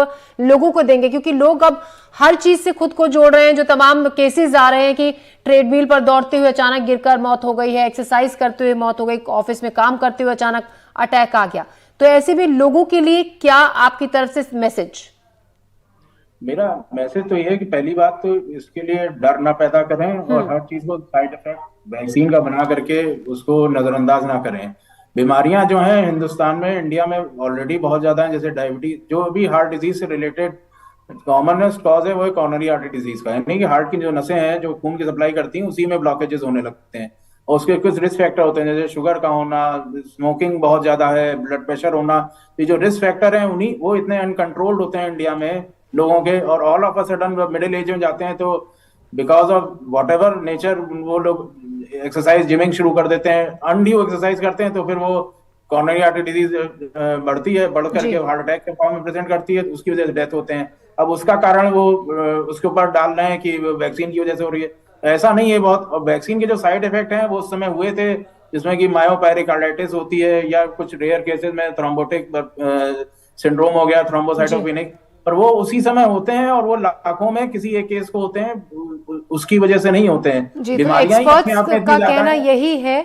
लोगों को देंगे? क्योंकि लोग अब हर चीज से खुद को जोड़ रहे हैं। जो तमाम केसेस आ रहे हैं कि ट्रेडमिल पर दौड़ते हुए अचानक गिरकर मौत हो गई है, एक्सरसाइज करते हुए मौत हो गई, ऑफिस में काम करते हुए अचानक अटैक आ गया, तो ऐसे में लोगों के लिए क्या आपकी तरफ से मैसेज? मेरा मैसेज तो ये है कि पहली बात तो इसके लिए डर ना पैदा करें, और हर चीज को साइड इफेक्ट वैक्सीन का बना करके उसको नजरअंदाज ना करें। बीमारियां जो हैं हिंदुस्तान में, इंडिया में ऑलरेडी बहुत ज्यादा हैं, जैसे डायबिटीज, जो भी हार्ट डिजीज से रिलेटेड कॉमनेस्ट कॉज है वो कॉर्नरी आर्टरी डिजीज का, यानी कि हार्ट की जो नसें हैं जो खून की सप्लाई करती हैं उसी में ब्लॉकेजेस होने लगते हैं, और उसके कुछ रिस्क फैक्टर होते हैं, जैसे शुगर का होना, स्मोकिंग बहुत ज्यादा है, ब्लड प्रेशर होना। ये जो रिस्क फैक्टर हैं उन्हीं वो इतने अनकंट्रोल्ड होते हैं इंडिया में लोगों के, और all of a sudden middle age में जाते हैं तो because of what ever nature वो लोग एक्सरसाइज जिमिंग शुरू कर देते हैं, अनड्यू एक्सरसाइज करते हैं, तो फिर वो कॉर्नरी आर्टरी डिजीज बढ़ती है, बढ़ करके हार्ट अटैक के फॉर्म में प्रेजेंट करती है, तो उसकी वजह से डेथ होते हैं। अब उसका कारण वो उसके ऊपर डाल रहे हैं कि वैक्सीन की वजह से हो रही है। ऐसा नहीं है। बहुत वैक्सीन के जो साइड इफेक्ट हैं वो उस समय हुए थे जिसमें कि मायोपेरिकार्डाइटिस होती है या कुछ रेयर केसेस में थ्रोम्बोटिक सिंड्रोम हो गया, थ्रोम्बोसाइटोपेनिक, पर वो उसी समय होते हैं और वो लाखों में किसी एक केस को होते हैं, उसकी वजह से नहीं होते हैं। जी, तो एक्सपर्ट्स का कहना यही है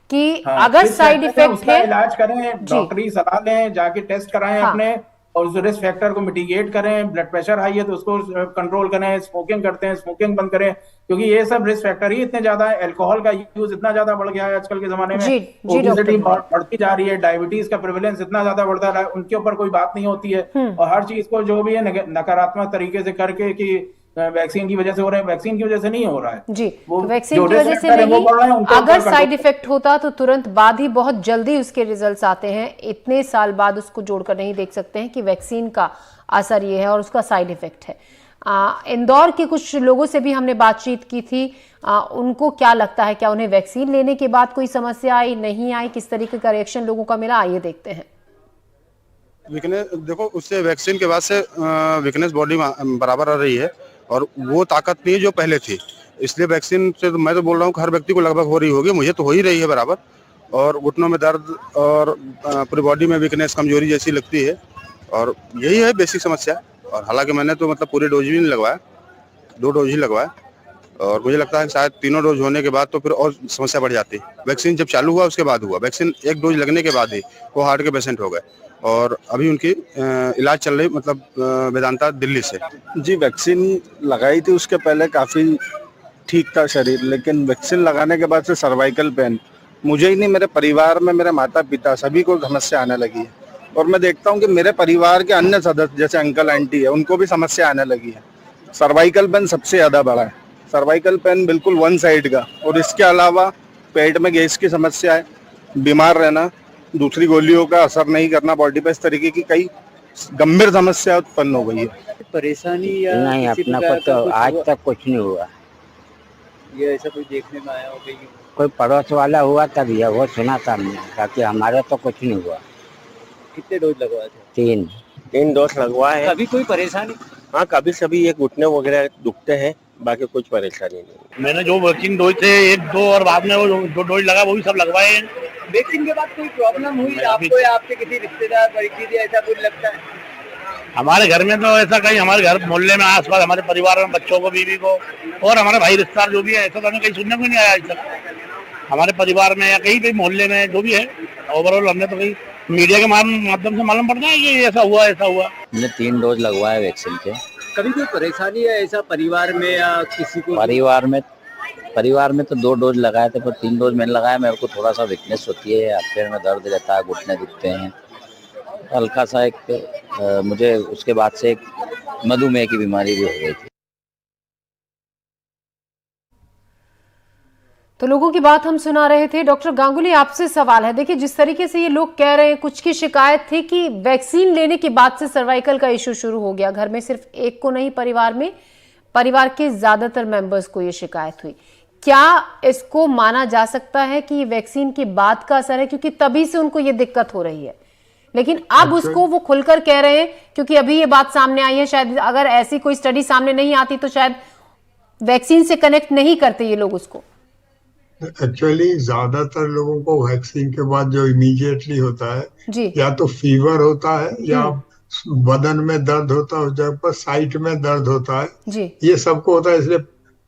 कि अगर साइड इफेक्ट है, इलाज करें, डॉक्टरी सलाह लें, जाके टेस्ट कराएं अपने, और उस रिस्क फैक्टर को मिटिगेट करें। ब्लड प्रेशर हाई है तो उसको कंट्रोल करें, स्मोकिंग करते हैं स्मोकिंग बंद करें, क्योंकि ये सब रिस्क फैक्टर ही इतने ज्यादा है। अल्कोहल का यूज इतना ज्यादा बढ़ गया है आजकल के जमाने में, ओबेसिटी बढ़ती जा रही है, डायबिटीज का प्रेवलेंस इतना ज्यादा बढ़ता है, उनके ऊपर कोई बात नहीं होती है। और हर चीज को जो भी है नकारात्मक तरीके से करके कि वैक्सीन की वजह से हो रहा है, वैक्सीन की वजह से नहीं हो रहा है जी, वैक्सीन की वजह से नहीं। अगर साइड इफेक्ट होता तो तुरंत बाद ही बहुत जल्दी उसके रिजल्ट्स आते हैं, इतने साल बाद उसको जोड़कर नहीं देख सकते हैं कि वैक्सीन का असर ये है और उसका साइड इफेक्ट है। इंदौर के कुछ लोगों से भी हमने बातचीत की थी, उनको क्या लगता है, क्या उन्हें वैक्सीन लेने के बाद कोई समस्या आई, नहीं आई, किस तरीके का रिएक्शन लोगों का मिला, आइए देखते हैं। वीकनेस देखो, उससे वैक्सीन के बाद से वीकनेस बॉडी बराबर आ रही है और वो ताकत नहीं है जो पहले थी, इसलिए वैक्सीन से तो मैं तो बोल रहा हूँ कि हर व्यक्ति को लगभग हो रही होगी, मुझे तो हो ही रही है बराबर, और घुटनों में दर्द और पूरी बॉडी में वीकनेस, कमजोरी जैसी लगती है, और यही है बेसिक समस्या। और हालांकि मैंने तो मतलब पूरे डोज भी नहीं लगवाया, 2 डोज ही लगवाया, और मुझे लगता है शायद 3 डोज होने के बाद तो फिर और समस्या बढ़ जाती। वैक्सीन जब चालू हुआ उसके बाद हुआ, वैक्सीन 1 डोज लगने के बाद ही वो हार्ट के पेशेंट हो गए, और अभी उनकी इलाज चल रही, मतलब वेदांता दिल्ली से। जी, वैक्सीन लगाई थी, उसके पहले काफ़ी ठीक था शरीर, लेकिन वैक्सीन लगाने के बाद से सर्वाइकल पेन, मुझे ही नहीं मेरे परिवार में मेरे माता पिता सभी को समस्या आने लगी है, और मैं देखता हूँ कि मेरे परिवार के अन्य सदस्य जैसे अंकल आंटी है उनको भी समस्या आने लगी है। सर्वाइकल पेन सबसे ज़्यादा बड़ा है, सर्वाइकल पेन बिल्कुल 1 साइड का, और इसके अलावा पेट में गैस की समस्या है, बीमार रहना, दूसरी गोलियों का असर नहीं करना बॉडी पे, इस तरीके की कई गंभीर समस्या उत्पन्न हो गई है। परेशानी या नहीं, अपना को तो आज तक कुछ नहीं हुआ। ये ऐसा कोई देखने में आया हो कि कोई पड़ोस वाला हुआ तब ये वो सुना था हमने, बाकी हमारा तो कुछ नहीं हुआ। कितने डोज लगवाए थे? 3 डोज लगवाए हैं। कभी कोई परेशानी? हाँ, कभी सभी ये घुटने वगैरह दुखते हैं, बाकी कुछ परेशानी नहीं। मैंने जो वैक्सीन डोज थे 1, 2 और बाद में वो 2 डोज लगा, वो भी सब लगवाए हैं। वैक्सीन के बाद कोई प्रॉब्लम हुई आपको या आपके किसी रिश्तेदार परिचित या ऐसा कुछ लगता है? हमारे घर में तो ऐसा कहीं, हमारे घर मोहल्ले में आसपास हमारे परिवार में बच्चों को, बीवी को और हमारे भाई रिश्तेदार जो भी है, ऐसा तो हमें कहीं सुनने को नहीं आया आज तक। हमारे परिवार में या कहीं भी मोहल्ले में जो भी है, ओवरऑल हमने तो कहीं मीडिया के माध्यम से मालूम पड़ता है कि ऐसा हुआ ऐसा हुआ। हमने 3 डोज लगवाए वैक्सीन के। कभी कोई परेशानी है ऐसा परिवार में या किसी को? परिवार में तो 2 डोज लगाए थे, पर 3 डोज मैंने लगाया। मेरे को थोड़ा सा वीकनेस होती है, पैर में दर्द रहता है, घुटने दुखते हैं, हल्का सा एक मुझे उसके बाद से एक मधुमेह की बीमारी भी हो गई थी। तो लोगों की बात हम सुना रहे थे। डॉक्टर गांगुली, आपसे सवाल है, देखिए जिस तरीके से ये लोग कह रहे हैं, कुछ की शिकायत थी कि वैक्सीन लेने के बाद से सर्वाइकल का इशू शुरू हो गया, घर में सिर्फ एक को नहीं, परिवार के ज्यादातर मेंबर्स को ये शिकायत हुई। क्या इसको माना जा सकता है कि वैक्सीन के बाद का असर है, क्योंकि तभी से उनको ये दिक्कत हो रही है, लेकिन अब उसको वो खुलकर कह रहे हैं क्योंकि अभी ये बात सामने आई है। शायद अगर ऐसी कोई स्टडी सामने नहीं आती तो शायद वैक्सीन से कनेक्ट नहीं करते ये लोग उसको। एक्चुअली ज्यादातर लोगों को वैक्सीन के बाद जो इमीडिएटली होता है जी, या तो फीवर होता है या बदन में दर्द होता है, जब पर साइट में दर्द होता है जी, ये सबको होता है। इसलिए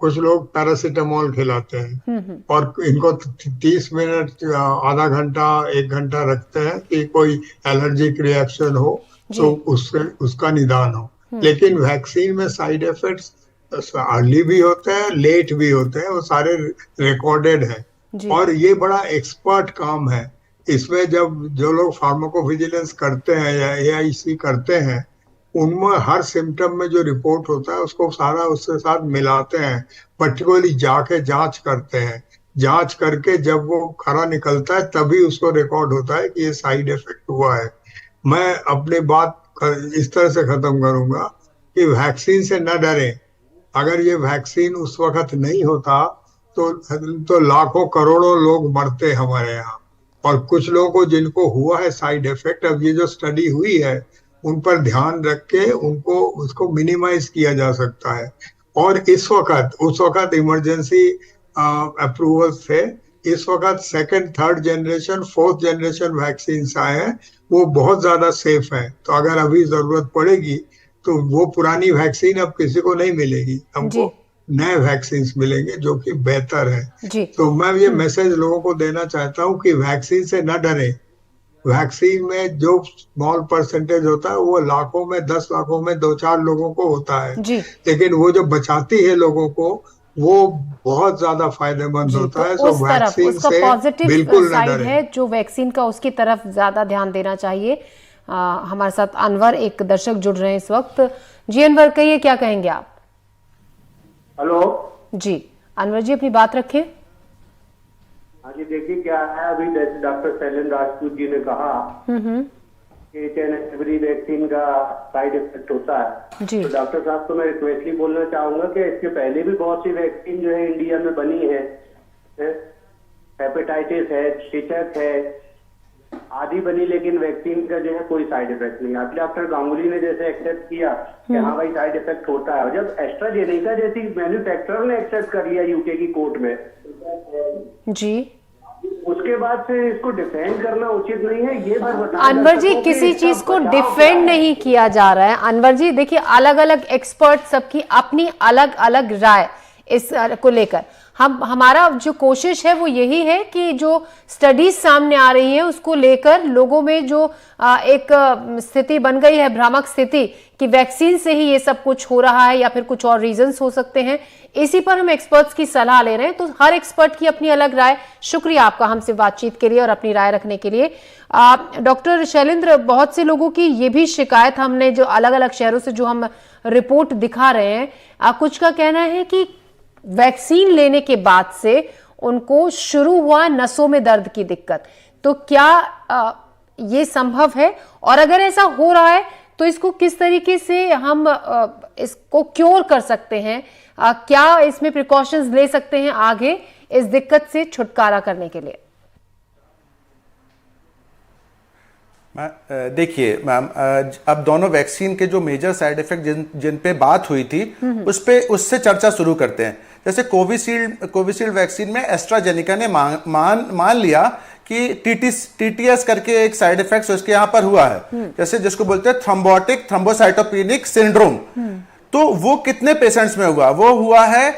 कुछ लोग पैरासीटामोल खिलाते हैं और इनको 30 मिनट, आधा घंटा, 1 घंटा रखते हैं कि कोई एलर्जिक रिएक्शन हो तो उससे उसका निदान हो। लेकिन वैक्सीन में साइड इफेक्ट्स अर्ली भी होते हैं, लेट भी होते हैं, वो सारे रिकॉर्डेड हैं। और ये बड़ा एक्सपर्ट काम है। इसमें जब जो लोग फार्माकोविजिलेंस करते हैं या AIC करते हैं, उनमें हर सिम्टम में जो रिपोर्ट होता है उसको सारा उसके साथ मिलाते हैं, पर्टिकुलरली जाके जांच करते हैं। जांच करके जब वो खरा निकलता है तभी उसको रिकॉर्ड होता है कि ये साइड इफेक्ट हुआ है। मैं अपनी बात इस तरह से खत्म करूंगा कि वैक्सीन से न डरें। अगर ये वैक्सीन उस वक्त नहीं होता तो लाखों करोड़ों लोग मरते हमारे यहाँ। और कुछ लोगों को जिनको हुआ है साइड इफेक्ट, अब ये जो स्टडी हुई है उन पर ध्यान रख के उसको मिनिमाइज किया जा सकता है। और उस वक्त इमरजेंसी अप्रूवल थे इस वक्त second, third generation, fourth generation vaccine आए हैं, वो बहुत ज्यादा सेफ है। तो अगर अभी जरूरत पड़ेगी तो वो पुरानी वैक्सीन अब किसी को नहीं मिलेगी, हमको नए वैक्सीन मिलेंगे जो कि बेहतर है। तो मैं ये मैसेज लोगों को देना चाहता हूँ कि वैक्सीन से न डरे। वैक्सीन में जो स्मॉल परसेंटेज होता है वो लाखों में, 10 लाखों में 2-4 लोगों को होता है, लेकिन वो जो बचाती है लोगों को वो बहुत ज्यादा फायदेमंद होता है। उस तरफ उसका पॉजिटिव बिल्कुल साइड है जो वैक्सीन का, उसकी तरफ ज्यादा ध्यान देना चाहिए। हमारे साथ अनवर, एक दर्शक जुड़ रहे हैं इस वक्त। जी अनवर, कहिए क्या कहेंगे आप? हेलो जी अनवर जी, अपनी बात रखें। हाँ जी, देखिए क्या है, अभी जैसे डॉक्टर शैलेंद्र राजपूत जी ने कहा कि एवरी वैक्सीन का साइड इफेक्ट होता है। जी। तो डॉक्टर साहब को मैं रिक्वेस्टली बोलना चाहूंगा कि इसके पहले भी बहुत सी वैक्सीन जो है इंडिया में बनी है, हेपेटाइटिस है, चेचक है आदि बनी, लेकिन वैक्सीन का जो है कोई साइड इफेक्ट नहीं। अब डॉक्टर गांगुली ने जैसे एक्सेप्ट किया कि हाँ भाई साइड इफेक्ट होता है, और जब एस्ट्राजेनेका जैसी मैन्युफैक्चरर ने एक्सेप्ट कर लिया यूके की कोर्ट में, जी, उसके बाद से इसको डिफेंड करना उचित नहीं है। ये बात बताना अनवर जी, किसी चीज को डिफेंड नहीं किया जा रहा है। अनवर जी देखिए, अलग अलग एक्सपर्ट सबकी अपनी अलग अलग राय इस को लेकर, हमारा जो कोशिश है वो यही है कि जो स्टडीज सामने आ रही है उसको लेकर लोगों में जो एक स्थिति बन गई है, भ्रामक स्थिति, कि वैक्सीन से ही ये सब कुछ हो रहा है या फिर कुछ और रीजंस हो सकते हैं, इसी पर हम एक्सपर्ट्स की सलाह ले रहे हैं। तो हर एक्सपर्ट की अपनी अलग राय। शुक्रिया आपका हमसे बातचीत के लिए और अपनी राय रखने के लिए। डॉक्टर शैलेंद्र, बहुत से लोगों की ये भी शिकायत, हमने जो अलग अलग शहरों से जो हम रिपोर्ट दिखा रहे हैं, कुछ का कहना है कि वैक्सीन लेने के बाद से उनको शुरू हुआ नसों में दर्द की दिक्कत। तो क्या ये संभव है, और अगर ऐसा हो रहा है तो इसको किस तरीके से हम इसको क्योर कर सकते हैं? क्या इसमें प्रिकॉशंस ले सकते हैं आगे इस दिक्कत से छुटकारा करने के लिए? देखिए मैम, अब दोनों वैक्सीन के जो मेजर साइड इफेक्ट जिन पे बात हुई थी उससे चर्चा शुरू करते हैं। जैसे कोविशील्ड वैक्सीन में एस्ट्राजेनेका ने मान लिया कि टीटीएस करके एक साइड इफेक्ट उसके यहां पर हुआ है, जैसे जिसको बोलते हैं थ्रोम्बोटिक थ्रोम्बोसाइटोपेनिक सिंड्रोम। तो वो कितने पेशेंट्स में हुआ? वो हुआ है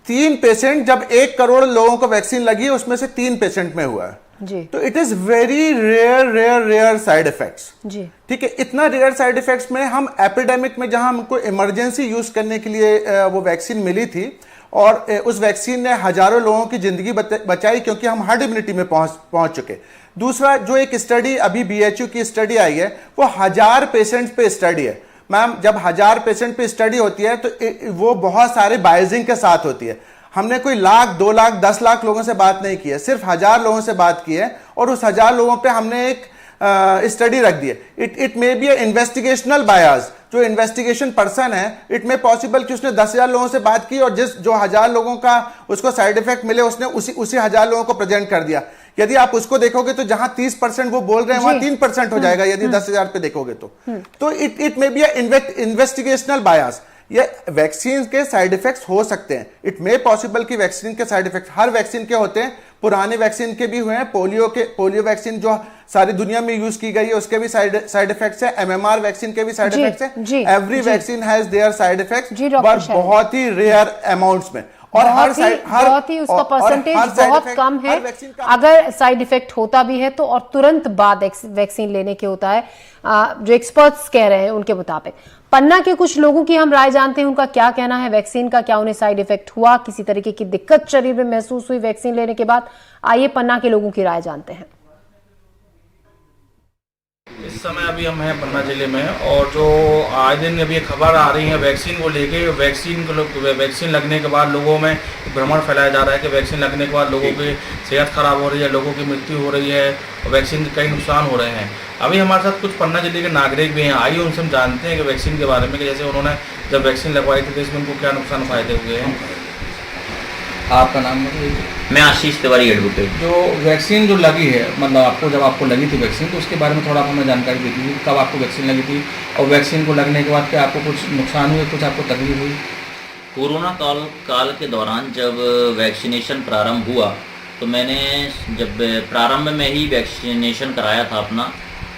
3 पेशेंट, जब 1 करोड़ लोगों को वैक्सीन लगी है उसमें से 3 पेशेंट में हुआ है। जी। तो it is very rare side effects. जी। ठीक है, इतना रेयर साइड इफेक्ट्स में हम एपिडेमिक में, जहां हमको इमरजेंसी यूज करने के लिए वो वैक्सीन मिली थी, और उस वैक्सीन ने हजारों लोगों की जिंदगी बचाई, क्योंकि हम हर्ड इम्यूनिटी में पहुंच चुके। दूसरा, जो एक स्टडी अभी BHU की स्टडी आई है, वो 1000 पेशेंट्स पे स्टडी है। मैम, जब 1000 पेशेंट पे स्टडी होती है तो वो बहुत सारे बायजिंग के साथ होती है। हमने कोई 1 लाख, 2 लाख, 10 लाख लोगों से बात नहीं की है, सिर्फ 1000 लोगों से बात की है, और उस 1000 लोगों पे हमने एक स्टडी रख दी है। इट मे बी इन्वेस्टिगेशनल बायस। जो इन्वेस्टिगेशन पर्सन है, इट मे पॉसिबल कि उसने 10,000 लोगों से बात की और जो 1000 लोगों का उसको साइड इफेक्ट मिले उसने उसी 1000 लोगों को प्रेजेंट कर दिया। यदि आप उसको देखोगे तो जहां 30% वो बोल रहे हैं वहां 3% हो जाएगा, यदि 10,000 पे देखोगे तो इट मे बी इन्वेस्टिगेशल बायस। ये वैक्सीन के साइड इफेक्ट्स हो सकते हैं। इट मे पॉसिबल कि वैक्सीन के साइड इफेक्ट्स हर वैक्सीन के होते हैं, पुराने वैक्सीन के भी हुए हैं। पोलियो वैक्सीन जो सारी दुनिया में यूज की गई है उसके भी साइड इफेक्ट्स है। MMR वैक्सीन के भी साइड इफेक्ट्स है। Every vaccine has their side effects, but बहुत ही रेयर अमाउंट्स में, और बहुत ही उसका परसेंटेज बहुत कम है। अगर साइड इफेक्ट होता भी है तो और तुरंत बाद वैक्सीन लेने के होता है, जो एक्सपर्ट्स कह रहे हैं उनके मुताबिक। पन्ना के कुछ लोगों की हम राय जानते हैं, उनका क्या कहना है वैक्सीन का, क्या उन्हें साइड इफेक्ट हुआ, किसी तरीके की दिक्कत शरीर में महसूस हुई वैक्सीन लेने के बाद? आइए पन्ना के लोगों की राय जानते हैं। इस समय अभी हम हैं पन्ना जिले में, और जो आए दिन अभी खबर आ रही है वैक्सीन को लेके, वैक्सीन लगने के बाद लोगों में भ्रमण फैलाया जा रहा है कि वैक्सीन लगने के बाद लोगों की सेहत खराब हो रही है, लोगों की मृत्यु हो रही है, और वैक्सीन के कई नुकसान हो रहे हैं। अभी हमारे साथ कुछ पन्ना जिले के नागरिक भी हैं, आइए उनसे हम जानते हैं कि वैक्सीन के बारे में, कि जैसे उन्होंने जब वैक्सीन लगवाई थी तो इसमें उनको क्या नुकसान फायदे हुए हैं। आपका नाम बताइए? मैं आशीष तिवारी, एडवोकेट। जो वैक्सीन जो लगी है, मतलब जब आपको लगी थी वैक्सीन, तो उसके बारे में थोड़ा हमें जानकारी दी थी, कब आपको वैक्सीन लगी थी, और वैक्सीन को लगने के बाद क्या आपको कुछ नुकसान हुए, कुछ आपको तकलीफ हुई? कोरोना काल के दौरान जब वैक्सीनेशन प्रारंभ हुआ तो मैंने जब प्रारंभ में ही वैक्सीनेशन कराया था अपना,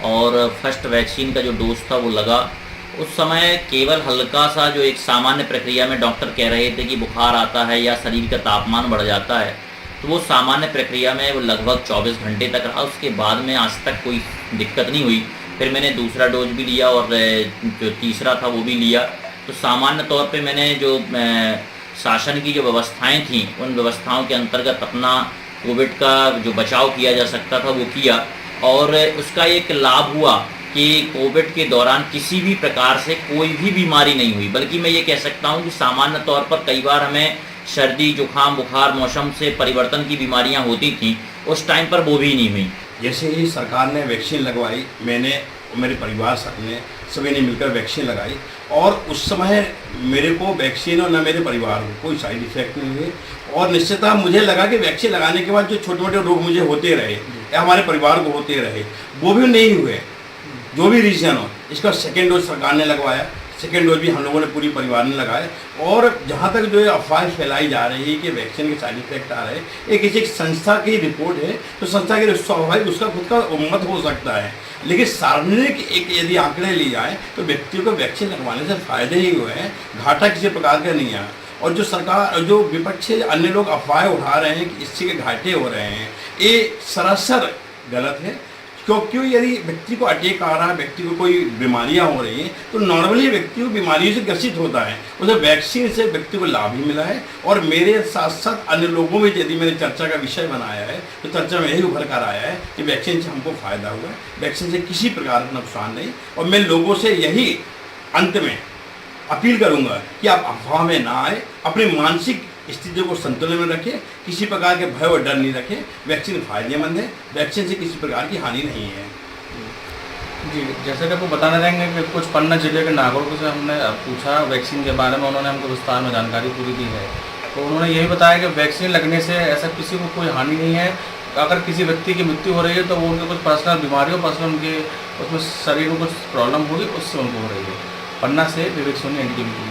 और फर्स्ट वैक्सीन का जो डोज था वो लगा। उस समय केवल हल्का सा जो एक सामान्य प्रक्रिया में डॉक्टर कह रहे थे कि बुखार आता है या शरीर का तापमान बढ़ जाता है, तो वो सामान्य प्रक्रिया में वो लगभग 24 घंटे तक रहा। उसके बाद में आज तक कोई दिक्कत नहीं हुई। फिर मैंने दूसरा डोज भी लिया और जो तीसरा था वो भी लिया। तो सामान्य तौर पे मैंने जो शासन की जो व्यवस्थाएं थीं उन व्यवस्थाओं के अंतर्गत अपना कोविड का जो बचाव किया जा सकता था वो किया, और उसका एक लाभ हुआ कि कोविड के दौरान किसी भी प्रकार से कोई भी बीमारी नहीं हुई। बल्कि मैं ये कह सकता हूँ कि सामान्य तौर पर कई बार हमें सर्दी जुकाम बुखार मौसम से परिवर्तन की बीमारियाँ होती थीं, उस टाइम पर वो भी नहीं हुई। जैसे ही सरकार ने वैक्सीन लगवाई, मैंने मेरे परिवार ने सभी ने मिलकर वैक्सीन लगाई, और उस समय मेरे को वैक्सीन और न मेरे परिवार को कोई साइड इफेक्ट नहीं हुए। और निश्चितः मुझे लगा कि वैक्सीन लगाने के बाद जो छोटे मोटे रोग मुझे होते रहे या हमारे परिवार को होते रहे वो भी नहीं हुए, जो भी रीज़न हो। इसका सेकेंड डोज सरकार ने लगवाया, सेकेंड डोज भी हम लोगों ने पूरी परिवार ने लगाए। और जहाँ तक जो अफवाह फैलाई जा रही है कि वैक्सीन के साइड इफेक्ट आ रहे हैं, ये किसी एक संस्था की रिपोर्ट है, तो संस्था की स्वाभाविक उसका खुद का मत हो सकता है, लेकिन सार्वजनिक एक यदि आंकड़े लिए जाएँ तो व्यक्तियों को वैक्सीन लगवाने से फायदे ही हुए हैं, घाटा किसी प्रकार का नहीं आया। और जो सरकार जो विपक्ष अन्य लोग अफवाहें उठा रहे हैं कि इससे के घाटे हो रहे हैं, ये सरासर गलत है। क्योंकि यदि व्यक्ति को अटैक आ रहा है, व्यक्ति को कोई बीमारियां हो रही हैं, तो नॉर्मली व्यक्ति को बीमारियों से ग्रसित होता है। उसे वैक्सीन से व्यक्ति को लाभ ही मिला है। और मेरे साथ साथ अन्य लोगों में यदि मैंने चर्चा का विषय बनाया है तो चर्चा में यही उभर कर आया है कि वैक्सीन से हमको फ़ायदा हुआ है, वैक्सीन से किसी प्रकार का नुकसान नहीं। और मैं लोगों से यही अंत में अपील करूँगा कि आप अफवाह में ना आए, अपनी मानसिक स्थिति को संतुलन में रखें, किसी प्रकार के भय और डर नहीं रखें। वैक्सीन फायदेमंद है, वैक्सीन से किसी प्रकार की हानि नहीं है। जी, जैसे कि आपको बताना चाहेंगे कि कुछ पन्ना जिले के नागरिकों से हमने पूछा वैक्सीन के बारे में, उन्होंने हमको विस्तार में जानकारी पूरी दी है। तो उन्होंने यही बताया कि वैक्सीन लगने से ऐसा किसी को कोई हानि नहीं है। अगर किसी व्यक्ति की मृत्यु हो रही है तो वो उनके कुछ पर्सनल बीमारियों पर्सनल उनके उसमें शरीर में कुछ प्रॉब्लम होगी, उससे उनको हो रही है। पन्ना से विवेक सोनी, एनडीटीवी।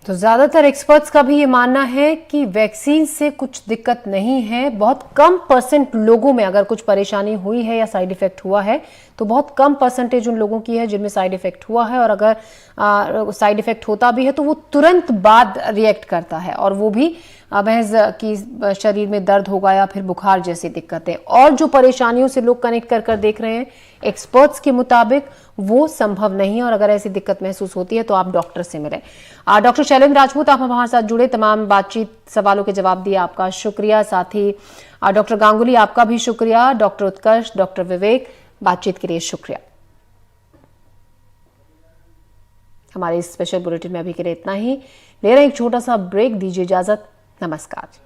तो ज़्यादातर एक्सपर्ट्स का भी ये मानना है कि वैक्सीन से कुछ दिक्कत नहीं है। बहुत कम % लोगों में अगर कुछ परेशानी हुई है या साइड इफेक्ट हुआ है तो बहुत कम % उन लोगों की है जिनमें साइड इफेक्ट हुआ है, और अगर साइड इफेक्ट होता भी है तो वो तुरंत बाद रिएक्ट करता है, और वो भी महज कि शरीर में दर्द होगा या फिर बुखार जैसी दिक्कतें। और जो परेशानियों से लोग कनेक्ट कर देख रहे हैं, एक्सपर्ट्स के मुताबिक वो संभव नहीं है। और अगर ऐसी दिक्कत महसूस होती है तो आप डॉक्टर से मिलें। डॉक्टर शैलेंद्र राजपूत, आप हमारे साथ जुड़े, तमाम बातचीत सवालों के जवाब दिए, आपका शुक्रिया। साथ ही डॉक्टर गांगुली, आपका भी शुक्रिया। डॉक्टर उत्कर्ष, डॉक्टर विवेक, बातचीत के लिए शुक्रिया। हमारे इस स्पेशल बुलेटिन में अभी के लिए इतना ही। ले रहे एक छोटा सा ब्रेक, दीजिए इजाजत। नमस्कार।